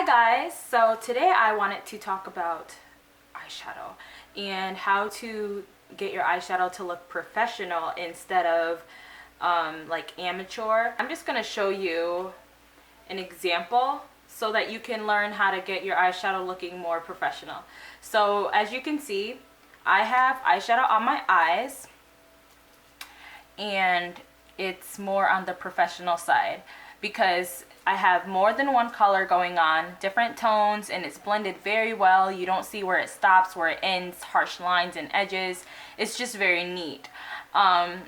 Hi guys, so today I wanted to talk about eyeshadow and how to get your eyeshadow to look professional instead of like amateur. I'm just going to show you an example so that you can learn how to get your eyeshadow looking more professional. So as you can see, I have eyeshadow on my eyes and it's more on the professional side because I have more than one color going on, different tones, and it's blended very well. You don't see where it stops, where it ends, harsh lines and edges. It's just very neat. And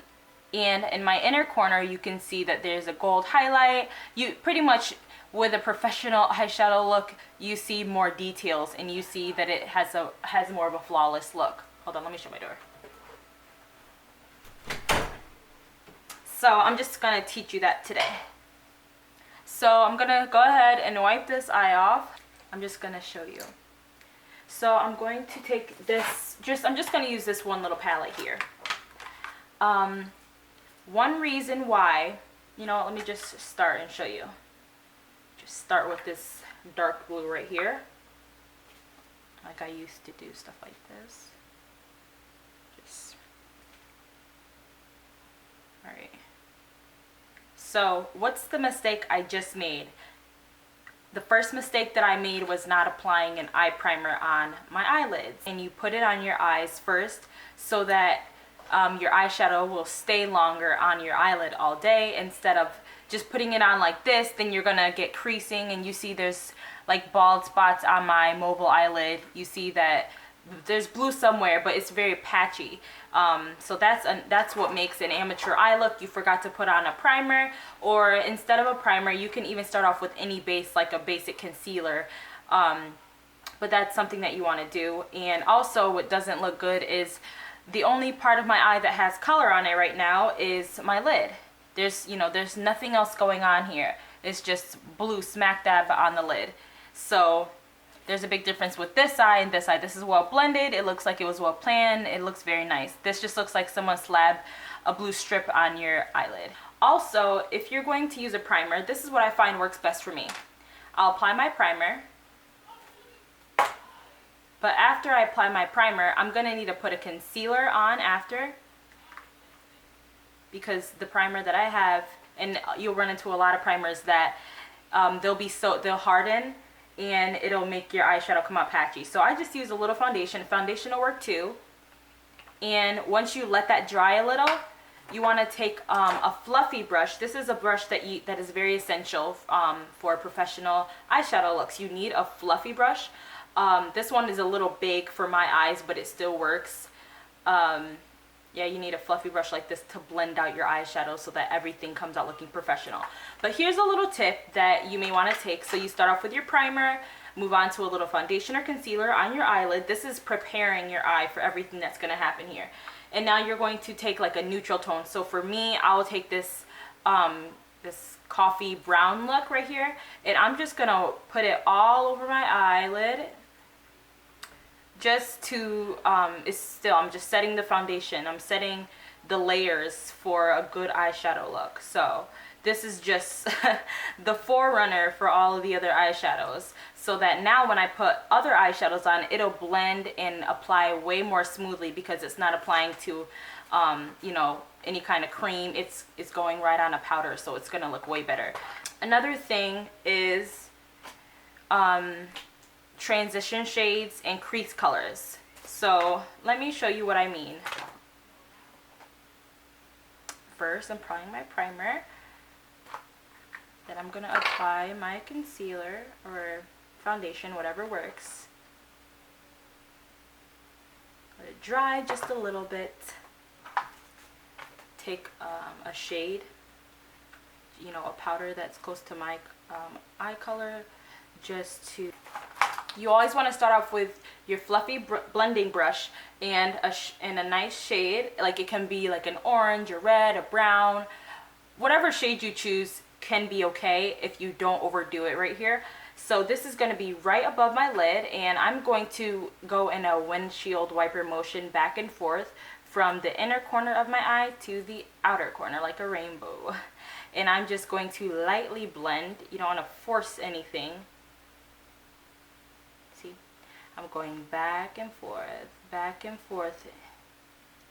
in my inner corner, you can see that there's a gold highlight. You pretty much, with a professional eyeshadow look, you see more details and you see that it has more of a flawless look. Hold on, let me shut my door. So I'm just gonna teach you that today. So I'm gonna go ahead and wipe this eye off. I'm just gonna show you. So I'm going to take this, I'm just gonna use this one little palette here. One reason why, let me just start and show you. Just start with this dark blue right here. Like I used to do stuff like this. Alright. So what's the mistake I just made? The first mistake that I made was not applying an eye primer on my eyelids. And you put it on your eyes first so that your eyeshadow will stay longer on your eyelid all day, instead of just putting it on like this. Then you're gonna get creasing, and you see there's like bald spots on my mobile eyelid. You see that there's blue somewhere, but it's very patchy. So that's what makes an amateur eye look. You forgot to put on a primer, or instead of a primer, you can even start off with any base, like a basic concealer. But that's something that you want to do. And also, what doesn't look good is the only part of my eye that has color on it right now is my lid. There's nothing else going on here. It's just blue smack dab on the lid. So there's a big difference with this eye and this eye. This is well blended. It looks like it was well planned. It looks very nice. This just looks like someone slabbed a blue strip on your eyelid. Also, if you're going to use a primer, this is what I find works best for me. I'll apply my primer. But after I apply my primer, I'm going to need to put a concealer on after, because the primer that I have, and you'll run into a lot of primers that they'll harden and it'll make your eyeshadow come out patchy. So I just use a little foundation. Foundation will work too. And once you let that dry a little, you want to take a fluffy brush. This is a brush that is very essential for professional eyeshadow looks. You need a fluffy brush. This one is a little big for my eyes, but it still works. Yeah, you need a fluffy brush like this to blend out your eyeshadow so that everything comes out looking professional. But here's a little tip that you may want to take. So you start off with your primer, move on to a little foundation or concealer on your eyelid. This is preparing your eye for everything that's going to happen here. And now you're going to take like a neutral tone. So for me, I'll take this this coffee brown look right here, and I'm just going to put it all over my eyelid. Just to, I'm just setting the foundation. I'm setting the layers for a good eyeshadow look. So this is just the forerunner for all of the other eyeshadows, so that now when I put other eyeshadows on, it'll blend and apply way more smoothly, because it's not applying to, any kind of cream. It's going right on a powder, so it's gonna look way better. Another thing is, transition shades and crease colors. So let me show you what I mean. First, I'm applying my primer. Then I'm going to apply my concealer or foundation, whatever works. Let it dry just a little bit. Take a shade, a powder that's close to my eye color, You always want to start off with your fluffy blending brush and a nice shade. Like, it can be like an orange, a red, a brown. Whatever shade you choose can be okay if you don't overdo it right here. So this is going to be right above my lid, and I'm going to go in a windshield wiper motion back and forth from the inner corner of my eye to the outer corner, like a rainbow. And I'm just going to lightly blend. You don't want to force anything. going back and forth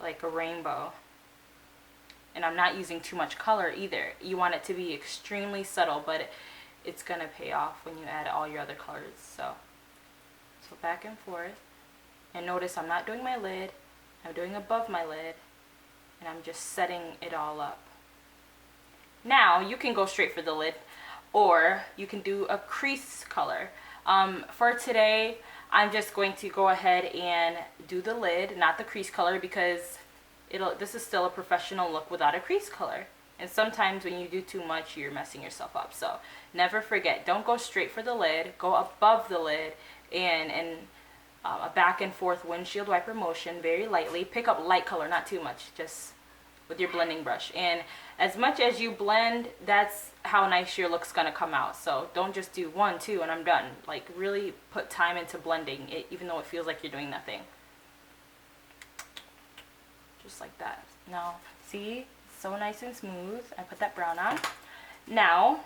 like a rainbow. And I'm not using too much color either. You want it to be extremely subtle, but it's gonna pay off when you add all your other colors. So back and forth. And notice I'm not doing my lid, I'm doing above my lid, and I'm just setting it all up. Now you can go straight for the lid, or you can do a crease color. For today, I'm just going to go ahead and do the lid, not the crease color, because this is still a professional look without a crease color. And sometimes when you do too much, you're messing yourself up. So never forget, don't go straight for the lid, go above the lid, and a back and forth windshield wiper motion, very lightly. Pick up light color, not too much, just with your blending brush. And as much as you blend, that's how nice your look's gonna come out. So don't just do 1, 2, and I'm done. Like, really put time into blending it, even though it feels like you're doing nothing. Just like that. Now, see, so nice and smooth. I put that brown on. Now,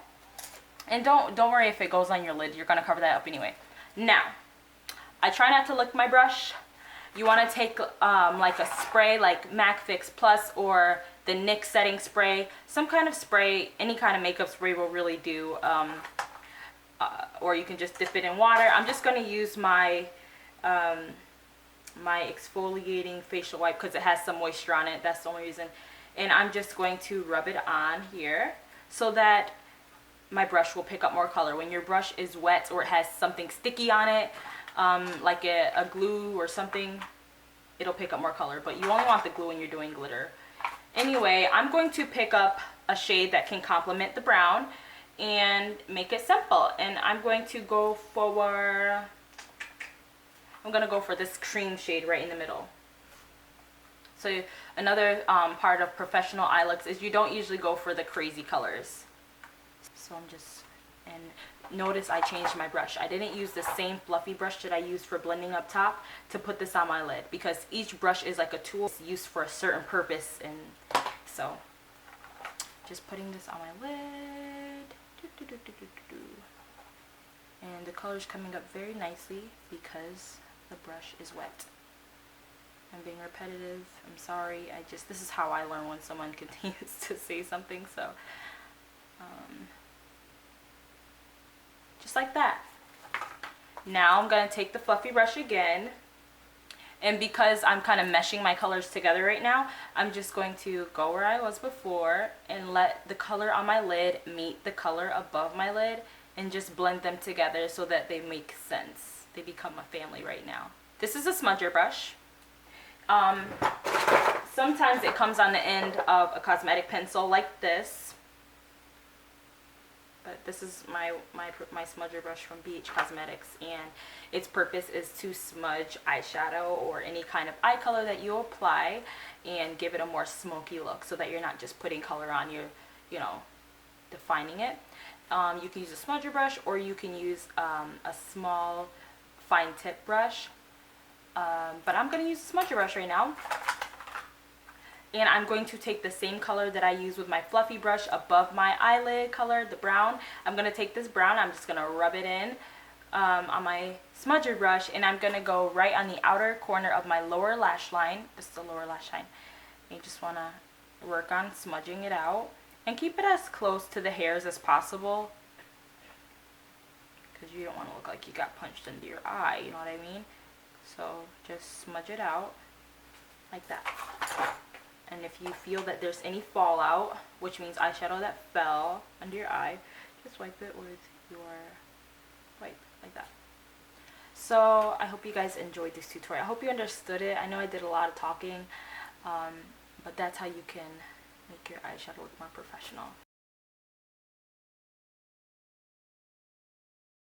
and don't worry if it goes on your lid. You're gonna cover that up anyway. Now, I try not to lick my brush. You want to take like a spray like MAC Fix Plus or the NYX setting spray. Some kind of spray, any kind of makeup spray will really do. Or you can just dip it in water. I'm just going to use my my exfoliating facial wipe because it has some moisture on it. That's the only reason. And I'm just going to rub it on here so that my brush will pick up more color. When your brush is wet or it has something sticky on it, like a glue or something, it'll pick up more color. But you only want the glue when you're doing glitter. Anyway, I'm going to pick up a shade that can complement the brown and make it simple. And I'm going to go for this cream shade right in the middle. So another part of professional eye looks is you don't usually go for the crazy colors. So I'm just, and notice I changed my brush. I didn't use the same fluffy brush that I used for blending up top to put this on my lid, because each brush is like a tool used for a certain purpose. And so just putting this on my lid. And the color's coming up very nicely because the brush is wet. I'm being repetitive. I'm sorry. This is how I learn when someone continues to say something. So just like that. Now I'm going to take the fluffy brush again, and because I'm kind of meshing my colors together right now, I'm just going to go where I was before and let the color on my lid meet the color above my lid and just blend them together so that they make sense. They become a family right now. This is a smudger brush. Sometimes it comes on the end of a cosmetic pencil like this. But this is my smudger brush from BH Cosmetics, and its purpose is to smudge eyeshadow or any kind of eye color that you apply and give it a more smoky look so that you're not just putting color on, you're, defining it. You can use a smudger brush, or you can use a small fine tip brush. But I'm going to use a smudger brush right now. And I'm going to take the same color that I use with my fluffy brush above my eyelid color, the brown. I'm going to take this brown, I'm just going to rub it in on my smudger brush, and I'm going to go right on the outer corner of my lower lash line. This is the lower lash line. You just want to work on smudging it out. And keep it as close to the hairs as possible, because you don't want to look like you got punched into your eye, you know what I mean? So just smudge it out like that. And if you feel that there's any fallout, which means eyeshadow that fell under your eye, just wipe it with your wipe like that. So I hope you guys enjoyed this tutorial. I hope you understood it. I know I did a lot of talking, but that's how you can make your eyeshadow look more professional.